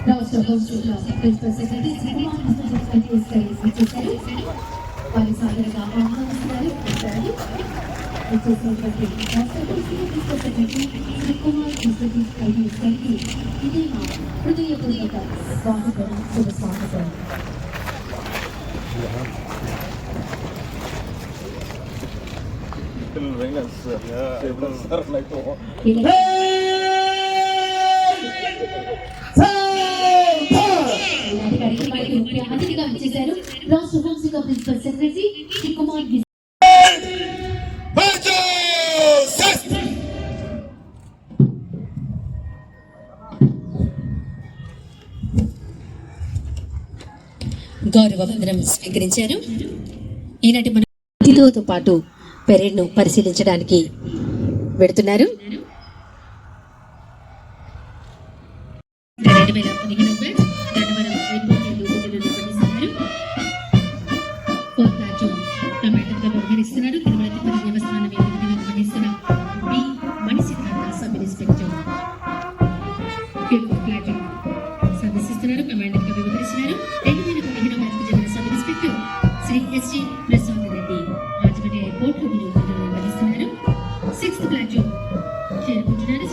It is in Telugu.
రాష్ట్ర హోంశాఖ ప్రిన్సిపల్ సెక్రటరీ శ్రీకుమార్ వారి సాధారణంగా ఆహ్వానిస్తున్నారు. వచ్చేసేటువంటి రాష్ట్ర ప్రిన్సిపల్ సెక్రటరీ శ్రీకుమార్ ఇది మా హృదయపూర్వక స్వాగతం, శుభ స్వాగతం. అతిథిగా వచ్చేశారు రాష్ట్ర హోంశాఖ ప్రిన్సిపల్ సెక్రటరీ శ్రీకుమార్. గౌరవ వందనం స్వీకరించారు. ఈనాటి మన అతిథులతో పాటు పెరేడ్ను పరిశీలించడానికి వెడుతున్నారు. 2015 నిర్వహిస్తున్నారు. తిరుమల తిరుపతి దేవస్థానం నిర్వహిస్తున్న బి మణిసిద్ధార్థ సబ్ ఇన్స్పెక్టర్ సందర్శిస్తున్నారు. కమాండెంట్ గా వివరిస్తున్నారు. 2015 బ్యాచ్కు చెందిన sub inspector Shri SG Prasad Reddy Rajahmundry airport లో నిర్వహిస్తున్నారు. 6th platoon చేరుకుంటున్నారు.